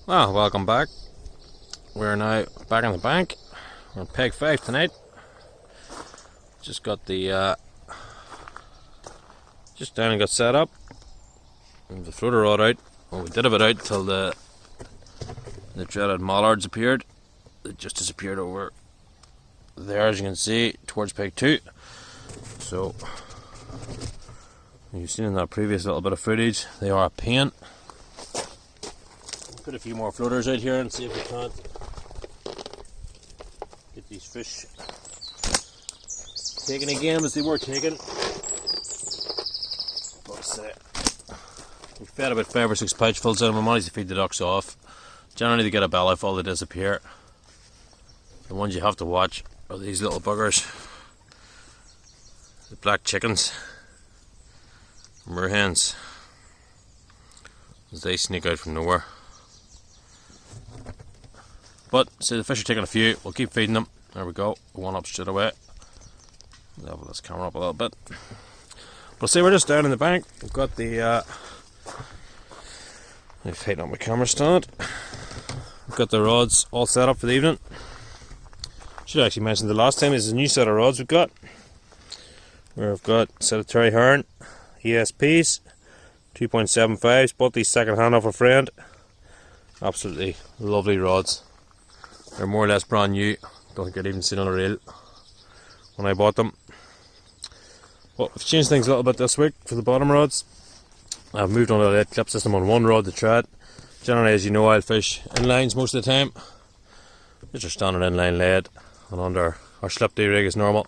Well, welcome back. We're now back on the bank. We're on peg 5 tonight. Just got the just down and got set up. And the floater rod out. Well, we did have it out till the dreaded mallards appeared. They just disappeared over there, as you can see, towards peg 2. So you've seen in that previous little bit of footage, they are a pain. Put a few more floaters out here and see if we can't get these fish taken again as they were taken. But we fed about 5 or 6 pouchfuls in. We managed to feed the ducks off. Generally they get a bellyful, they disappear. The ones you have to watch are these little buggers, the black chickens, moorhens, as they sneak out from nowhere. But see, the fish are taking a few. We'll keep feeding them. There we go. One up straight away. Level this camera up a little bit. But see, we're just down in the bank. We've got the I've tightened up my camera stand. We've got the rods all set up for the evening. Should actually mention the last time is a new set of rods we've got. Where I've got a set of Terry Hearn ESPs, 2.75s. Bought these second hand off a friend. Absolutely lovely rods. They're more or less brand new. Don't think I'd even seen on a reel when I bought them. Well, I've changed things a little bit this week for the bottom rods. I've moved on to a lead clip system on one rod to try it. Generally, as you know, I'll fish inlines most of the time. Just our standard inline lead, and under our slip day rig is normal.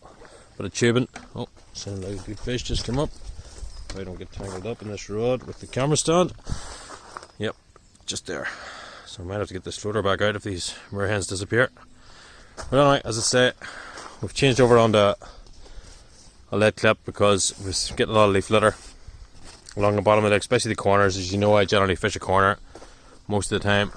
Bit of tubing. Oh, sounded like a good fish just came up. If I don't get tangled up in this rod with the camera stand. Yep, just there. So I might have to get this floater back out if these moorhens disappear. But anyway, as I say, we've changed over onto a lead clip because we're getting a lot of leaf litter along the bottom of it, especially the corners. As you know, I generally fish a corner most of the time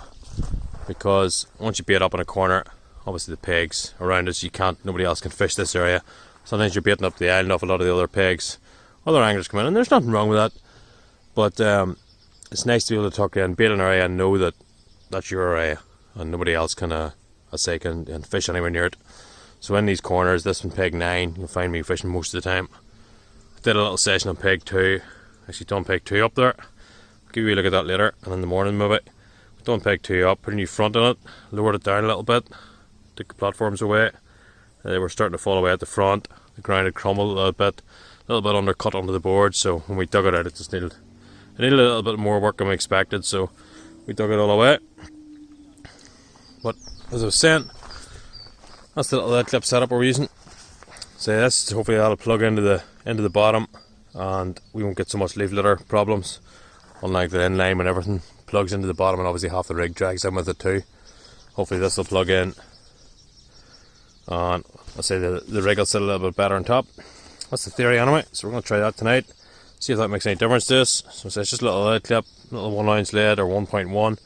because once you bait up in a corner, obviously the pegs around us, nobody else can fish this area. Sometimes you're baiting up the island off a lot of the other pegs. Other anglers come in, and there's nothing wrong with that. But it's nice to be able to tuck in, bait an area, and know that that's your area, and nobody else can fish anywhere near it. So in these corners, this one peg 9, you'll find me fishing most of the time. Did a little session on peg 2. Actually done peg 2 up there. I'll give you a look at that later, and in the morning maybe. Done peg 2 up, put a new front on it, lowered it down a little bit, took the platforms away. They were starting to fall away at the front. The ground had crumbled a little bit undercut onto the board. So when we dug it out, it needed a little bit more work than we expected. So we dug it all away. But as I was saying, that's the little lead clip setup we're using. So this, hopefully that'll plug into the bottom, and we won't get so much leaf litter problems. Unlike the inline, when everything plugs into the bottom, and obviously half the rig drags in with it too. Hopefully this will plug in, and I'll say the rig will sit a little bit better on top. That's the theory anyway. So we're going to try that tonight. See if that makes any difference to us. So it's just a little lead clip, little 1 ounce lead or 1.1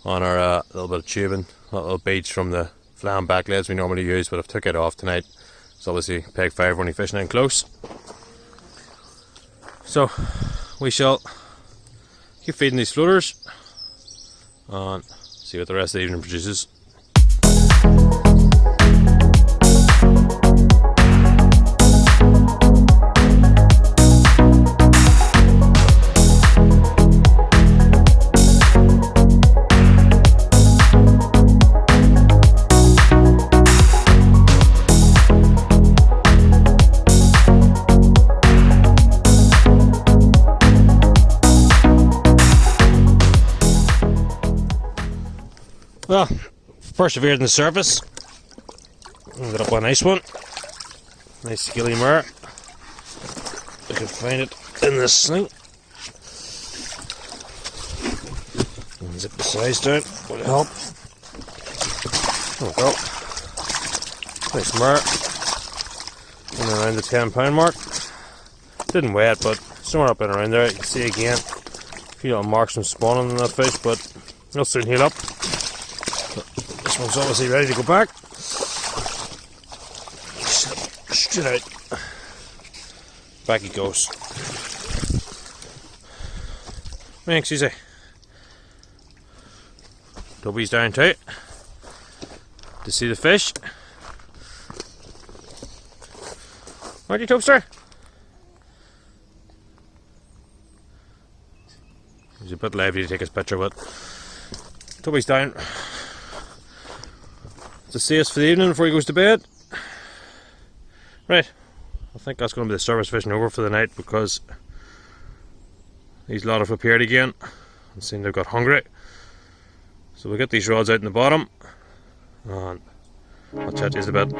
on our little bit of tubing, little beads from the flam back leads we normally use, but I've took it off tonight. It's obviously peg 5, we're only fishing in close. So we shall keep feeding these floaters and see what the rest of the evening produces. Well, persevered in the surface. Got up a nice one. Nice skilly mare. I can find it in this sling. And zip the size down, would help. There we go. Nice mare. In around the 10 pound mark. Didn't weigh it, but somewhere up and around there. You can see again a few little marks from spawning in that fish, but they'll soon heal up. This one's obviously ready to go back. Straight out. Back he goes. Thanks, easy. Toby's down too to see the fish. Where'd you, Tobster? He's a bit lively to take his picture, but Toby's down to see us for the evening before he goes to bed. Right, I think that's going to be the service fishing over for the night, because these lot have appeared again and seem they've got hungry. So we'll get these rods out in the bottom and I'll chat to you in a bit.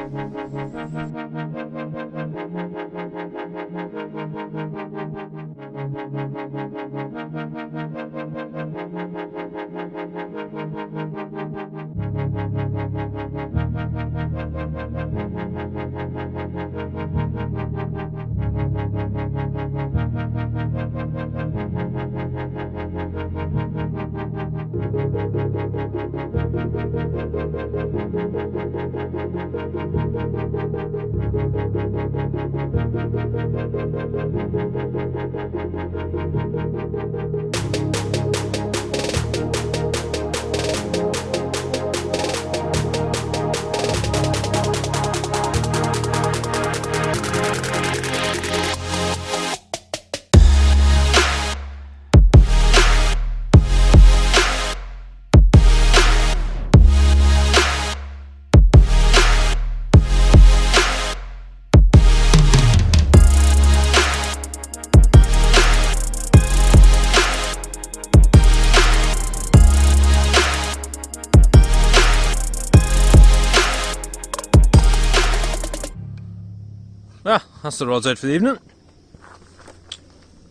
That's the rods out for the evening.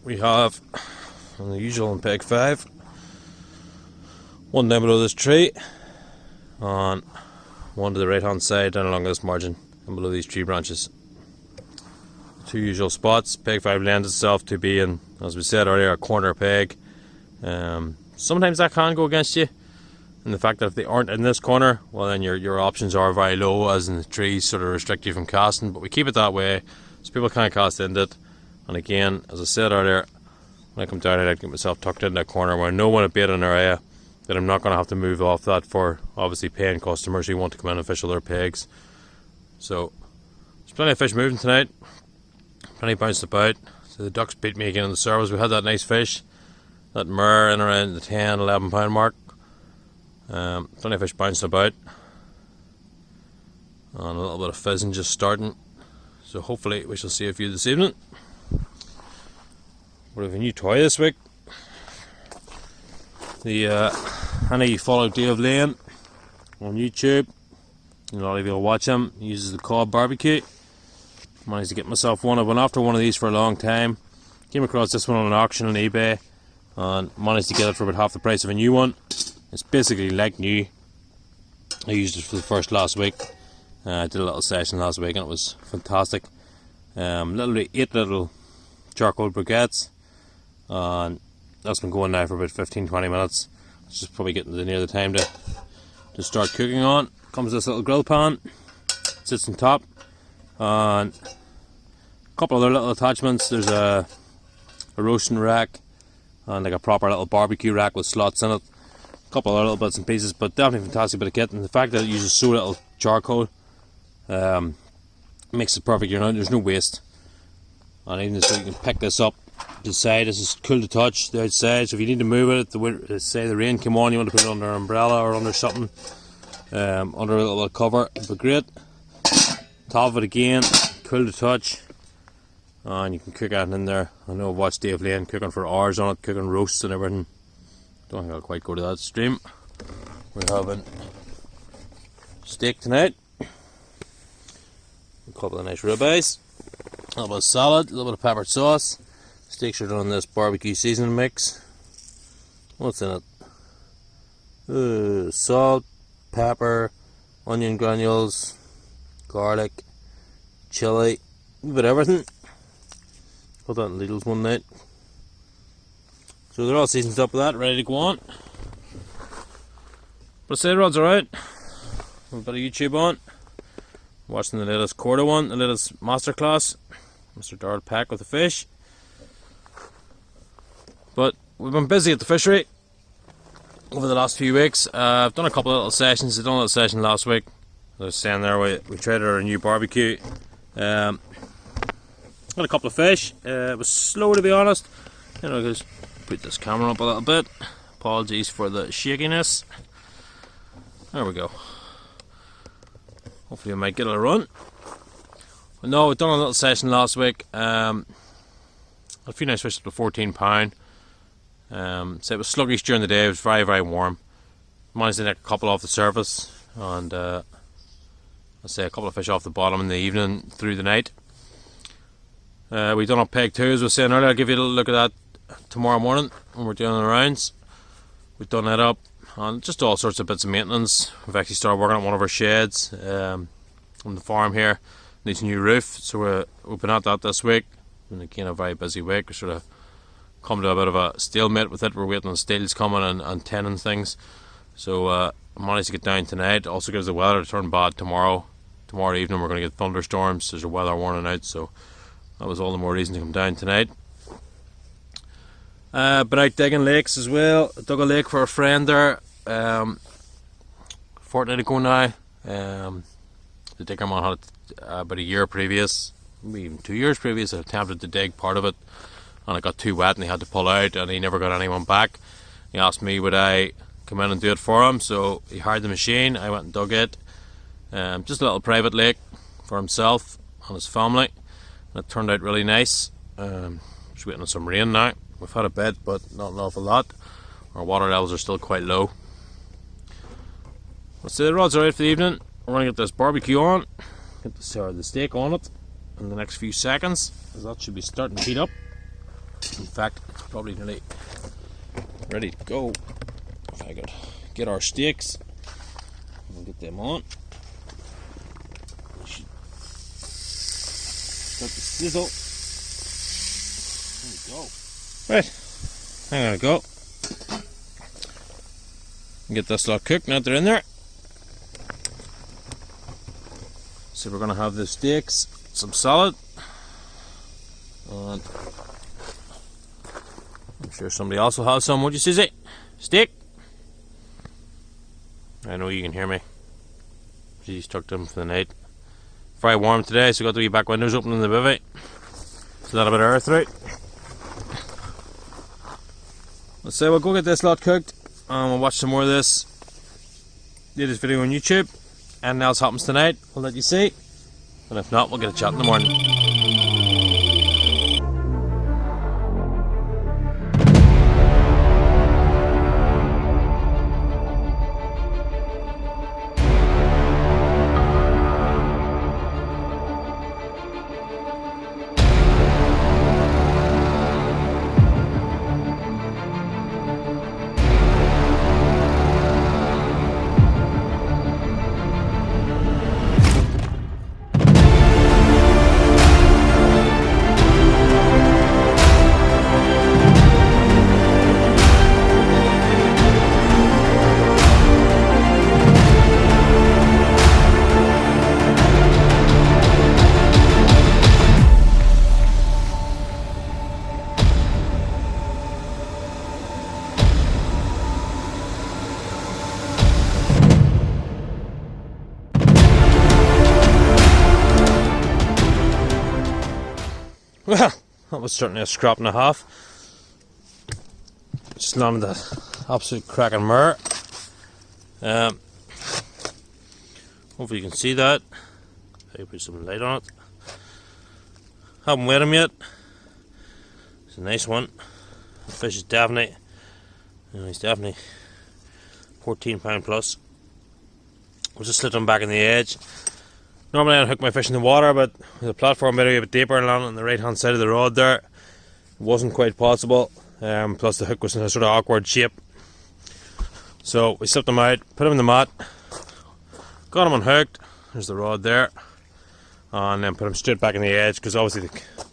We have, on the usual on peg 5, one down below this tree, and one to the right hand side down along this margin and below these tree branches. Two usual spots. Peg 5 lends itself to being, as we said earlier, a corner peg. Sometimes that can go against you, and the fact that if they aren't in this corner, well then your options are very low, as in the trees sort of restrict you from casting, but we keep it that way so people can't cast into it. And again, as I said earlier, when I come down here, I get myself tucked in that corner where I know when I bait an area that I'm not going to have to move off that for obviously paying customers who want to come in and fish all their pegs. So there's plenty of fish moving tonight, plenty bounced about. So the ducks beat me again in the service. We had that nice fish, that murre in around the 10-11 pound mark. Plenty of fish bouncing about, and a little bit of fizzing just starting. So hopefully we shall see a few this evening. We have a new toy this week. Any follow Davelane on YouTube, a lot of you will watch him. He uses the cobbbbq. Managed to get myself one. I went after one of these for a long time. Came across this one on an auction on eBay and managed to get it for about half the price of a new one. It's basically like new. I used it for the first last week. I did a little session last week and it was fantastic. Literally 8 little charcoal briquettes, and that's been going now for about 15-20 minutes. It's just probably getting near the time to start cooking on. Comes this little grill pan, sits on top, and a couple other little attachments. There's a roasting rack and like a proper little barbecue rack with slots in it. A couple other little bits and pieces, but definitely fantastic bit of kit. And the fact that it uses so little charcoal makes it perfect. There's no waste. And even so, you can pick this up to the side. This is cool to touch the outside. So if you need to move it, say the rain came on, you want to put it under an umbrella or under something, under a little bit of cover, it'd be great. Top of it again, cool to touch, and you can cook anything in there. I know I've watched Davelane cooking for hours on it, cooking roasts and everything. Don't think I'll quite go to that stream. We're having steak tonight, a couple of nice ribeyes, a little bit of salad, a little bit of peppered sauce. Steaks are done in this barbecue seasoning mix. What's in it? Salt, pepper, onion granules, garlic, chilli, a bit of everything. Put that in Lidl's one night. So they're all seasoned up with that, ready to go on. But say the rods are out. A bit of YouTube on. Watching the latest quarter one, the latest masterclass. Mr. Darrell Peck with the fish. But we've been busy at the fishery. over the last few weeks. I've done a couple of little sessions. I done a little session last week. I was standing there, we traded our new barbecue. Got a couple of fish. It was slow, to be honest. You know, just put this camera up a little bit. Apologies for the shakiness. There we go. Hopefully I might get a run. But no, we've done a little session last week. A few nice fish up to £14. So it was sluggish during the day. It was very, very warm. Managed to nick a couple off the surface, and I'll say a couple of fish off the bottom in the evening through the night. We done up peg 2, as I was saying earlier. I'll give you a little look at that tomorrow morning when we're doing the rounds. We've done that up, and just all sorts of bits of maintenance. We've actually started working on one of our sheds on the farm here. Needs a new roof, so we're open at that this week. And again, a very busy week. We're sort of come to a bit of a stalemate with it. We're waiting on steels coming and tinning things. So I managed to get down tonight. Also gives the weather to turn bad tomorrow. Tomorrow evening we're going to get thunderstorms. There's a weather warning out, so that was all the more reason to come down tonight. Been out digging lakes as well. I dug a lake for a friend there fortnight ago now. The digger man had it about a year previous, maybe even 2 years previous. I attempted to dig part of it, and it got too wet and he had to pull out, and he never got anyone back. He asked me would I come in and do it for him, so he hired the machine. I went and dug it. Just a little private lake for himself and his family, and it turned out really nice. Just waiting on some rain now. We've had a bit, but not an awful lot. Our water levels are still quite low. Let's say the rods are out for the evening. We're going to get this barbecue on, get the steak on it in the next few seconds, as that should be starting to heat up. In fact, it's probably nearly ready to go. If I could get our steaks, we'll get them on. Start to sizzle. There we go. Right, hang on a go. Get this lot cooked now that they're in there. So we're going to have the steaks, some salad, and I'm sure somebody else will have some. Would you, Susie? Steak? I know you can hear me. She's tucked in for the night. Very warm today, so got the wee back windows open in the bivvy, so that a bit of air through. Let's say we'll go get this lot cooked, and we'll watch some more of this latest video on YouTube. Anything else happens tonight, we'll let you see, and if not, we'll get a chat in the morning. Well, that was certainly a scrap and a half. Just landed that absolute cracking mare. Hopefully you can see that. I'll put some light on it. Haven't weighed him yet. It's a nice one. The fish is definitely, he's definitely £14 plus. We'll just slip him back in the edge. Normally I hook my fish in the water, but the platform maybe a bit deeper and landing on the right hand side of the rod there, it wasn't quite possible. Plus the hook was in a sort of awkward shape. So we slipped him out, put him in the mat, got him unhooked. There's the rod there, and then put him straight back in the edge, because obviously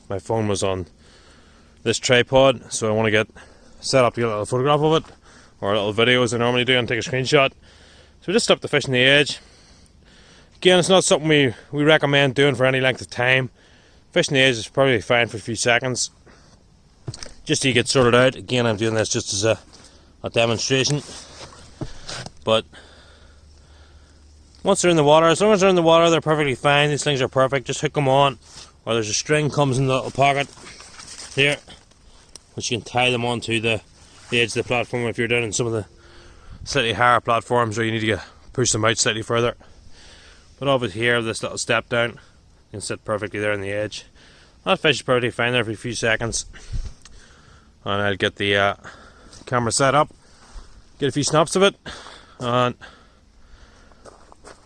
my phone was on this tripod, so I want to get set up to get a little photograph of it, or a little video as I normally do, and take a screenshot. So we just stuck the fish in the edge. Again, it's not something we recommend doing for any length of time. Fish in the edge is probably fine for a few seconds, just till you get sorted out. Again, I'm doing this just as a demonstration. but once they're in the water, as long as they're in the water, they're perfectly fine. These things are perfect. Just hook them on, or there's a string comes in the little pocket here, which you can tie them onto the edge of the platform if you're down in some of the slightly higher platforms, or you need to push them out slightly further. But over here, this little step down, you can sit perfectly there on the edge. That fish is perfectly fine there for a few seconds, and I'll get the camera set up, get a few snaps of it, and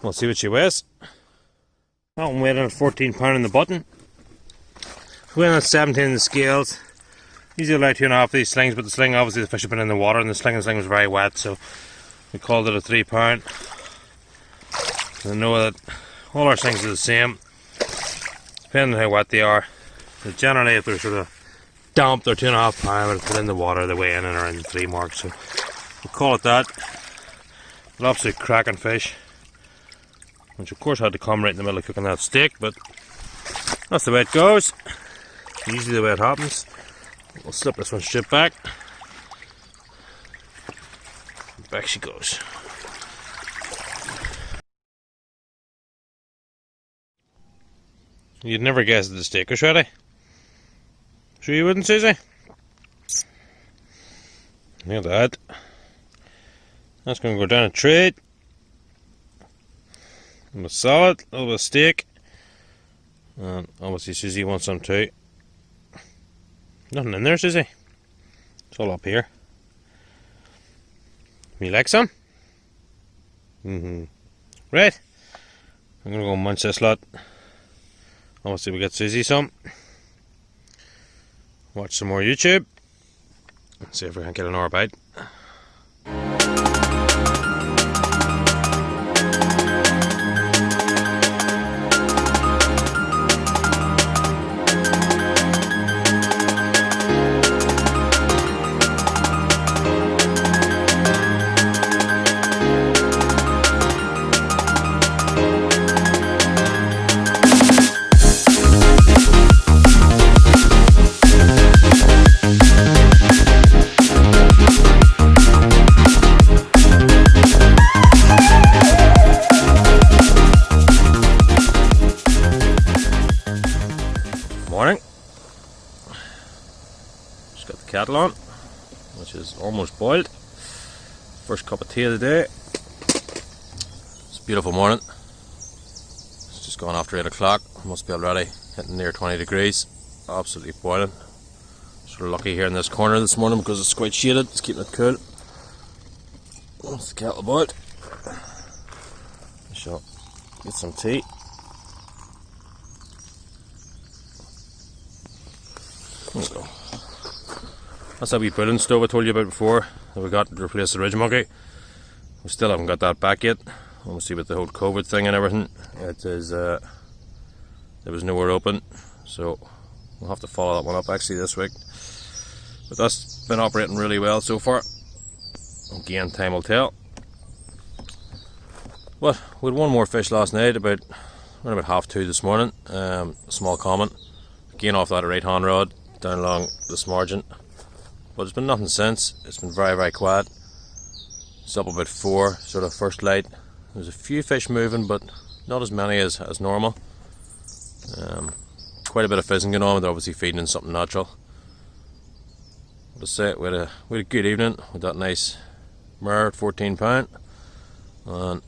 we'll see what she weighs. That one weighed at 14 pound in the button. Weighing at 17 in the scales. Usually allow 2.5 of these slings, but the sling, obviously the fish have been in the water, and the sling was very wet, so we called it a 3 pound. I know that all our slings are the same, depending on how wet they are. But generally, if they're sort of damp, they're 2.5 pound, but if they're in the water, they weigh in and around the 3 mark, so we'll call it that. An absolute cracking fish, which of course had to come right in the middle of cooking that steak, but that's the way it goes. Usually the way it happens. We'll slip this one straight back. Back she goes. You'd never guess that the steak was ready. Sure you wouldn't, Susie? Look at that. That's going to go down a trade. A little salad, a little bit of steak. And obviously Susie wants some too. Nothing in there, Susie. It's all up here. You like some? Right. I'm going to go munch this lot. Obviously we get Susie some. Watch some more YouTube. And see if we can get an hour bite. Morning. Just got the kettle on, which is almost boiled. First cup of tea of the day. It's a beautiful morning. It's just gone after 8 o'clock. Must be already hitting near 20 degrees. Absolutely boiling. Sort of lucky here in this corner this morning because it's quite shaded. It's keeping it cool. Once the kettle boiled, I shall get some tea. There we go. That's that wee pudding stove I told you about before that we got to replace the ridge monkey. We still haven't got that back yet. Obviously with the whole COVID thing and everything, it is there was nowhere open, so we'll have to follow that one up actually this week. But that's been operating really well so far. Again, time will tell. But we had one more fish last night around about 2:30 this morning. A small common, again off that right hand rod down along this margin, but there's been nothing since. It's been very, very quiet. It's up about 4, sort of first light. There's a few fish moving, but not as many as normal. Quite a bit of fizzing going on, but they're obviously feeding in something natural. But I say we had a good evening with that nice mare at 14 pound, and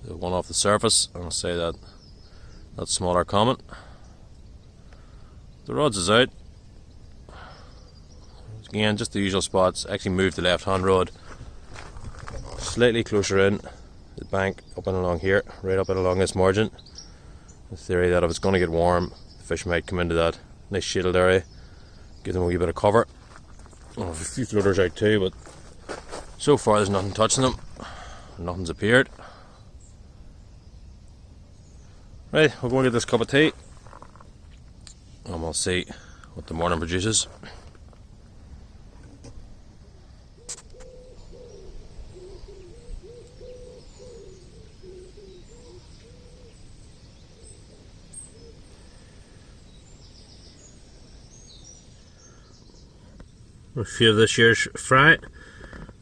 the one off the surface, and I'll say that smaller common. The rods is out. Again, just the usual spots. Actually moved the left hand rod slightly closer in the bank, up and along here, right up and along this margin. The theory that if it's going to get warm, the fish might come into that nice shaded area, give them a wee bit of cover. I have a few floaters out too, but so far there's nothing touching them. Nothing's appeared. Right, we'll go and get this cup of tea, and we'll see what the morning produces. A few of this year's fry,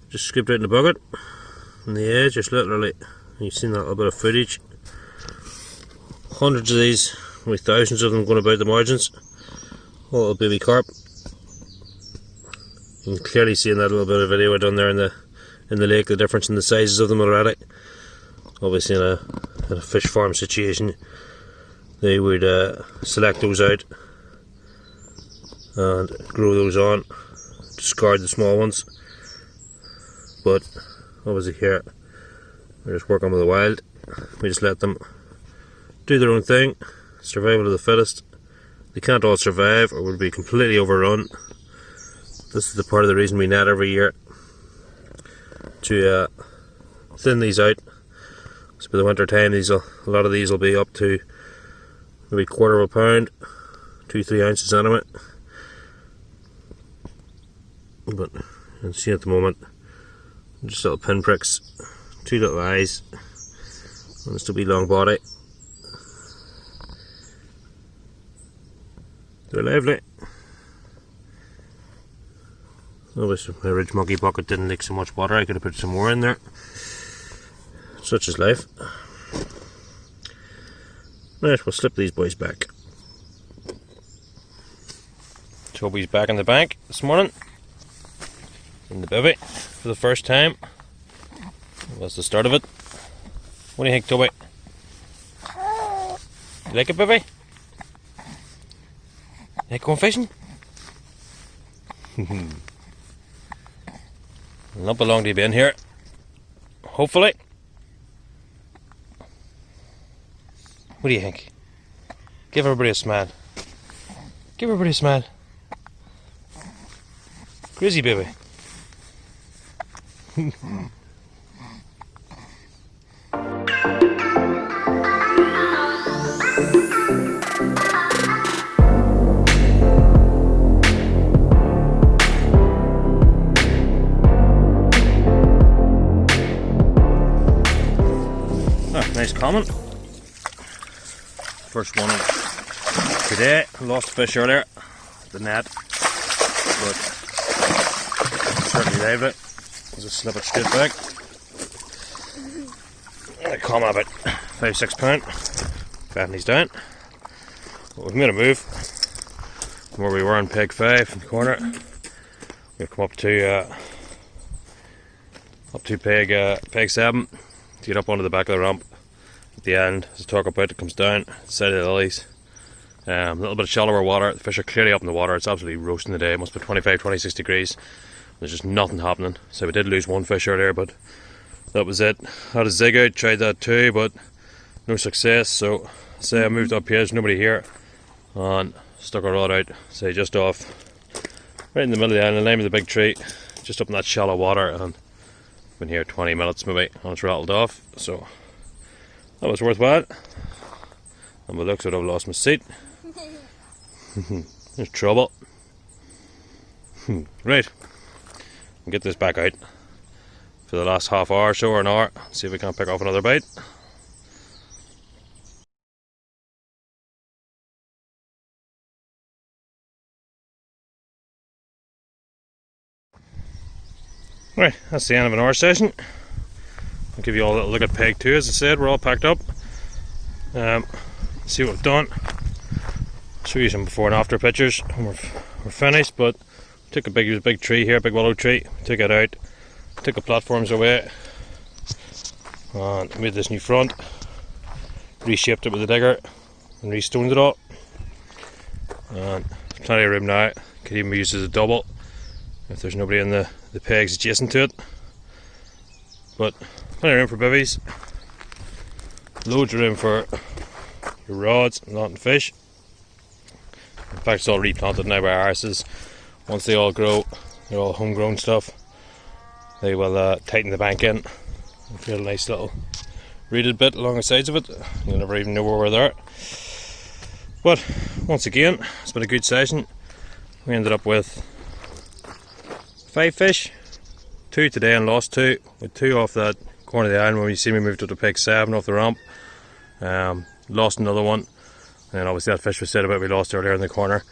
just scooped out in the bucket. on the edge, just literally, you've seen that little bit of footage. Hundreds of these, maybe thousands of them going about the margins. All little baby carp. You can clearly see in that little bit of video I done there in the lake the difference in the sizes of them already. Obviously in a fish farm situation they would select those out and grow those on, discard the small ones, but obviously here we're just working with the wild. We just let them do their own thing, survival of the fittest. They can't all survive or would be completely overrun. This is the part of the reason we net every year, to thin these out. So by the winter time, a lot of these will be up to maybe quarter of a pound, 2-3 ounces anyway. But you can see at the moment, just little pinpricks, 2 little eyes, and this will be long body. They're lively. Obviously my ridge monkey bucket didn't leak so much water, I could have put some more in there. Such is life. Right, we'll slip these boys back. Toby's back in the bank this morning, in the bivvy for the first time. That's the start of it. What do you think, Toby? You like it, bivvy? You like going fishing? Not belong to you being here, hopefully. What do you think? Give everybody a smile. Give everybody a smile. Grizzy baby. Nice comment. First one today. Lost a fish earlier at the net, but certainly dived it. Just slip it straight back. And a comment about 5-6 pound. Fatteny's down. But we've made a move from where we were on peg 5 in the corner. We've come up to peg 7 to get up onto the back of the ramp. At the end, as I talk about, it comes down the side of the lilies. A little bit of shallower water. The fish are clearly up in the water. It's absolutely roasting the day. It must be 25-26 degrees. There's just nothing happening. So we did lose one fish earlier, but that was it. Had a zig out, tried that too, but no success. So say I moved up here, there's nobody here, and stuck a rod out, say just off, right in the middle of the island, line of the big tree, just up in that shallow water, and been here 20 minutes maybe, and it's rattled off. So that was worthwhile. And by the looks of it, I've lost my seat. There's trouble. Right, we'll get this back out for the last half hour or so, or an hour, see if we can't pick off another bite. Right, that's the end of an hour session. I'll give you all a little look at peg 2. As I said, we're all packed up. See what we've done. Show you some before and after pictures when we're finished. But took a big tree here, big willow tree. Took it out, took the platforms away, and made this new front. Reshaped it with a digger and restoned it all. And plenty of room now. Could even be used as a double if there's nobody in the pegs adjacent to it. But plenty of room for bivvies. Loads of room for your rods and lot of fish. In fact, it's all replanted now by arses. Once they all grow, they're all homegrown stuff, they will tighten the bank in and create a nice little reeded bit along the sides of it. You'll never even know where we're there. But once again, it's been a good session. We ended up with 5 fish, 2 today and lost 2, with 2 off that corner of the island when you see me moved up to peg 7 off the ramp. Lost another one, and obviously that fish we said about we lost earlier in the corner.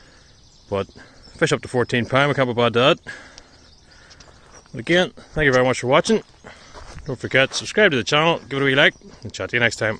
But fish up to 14 pound, we can't be bad at that. But again, thank you very much for watching. Don't forget, subscribe to the channel, give it a wee like, and chat to you next time.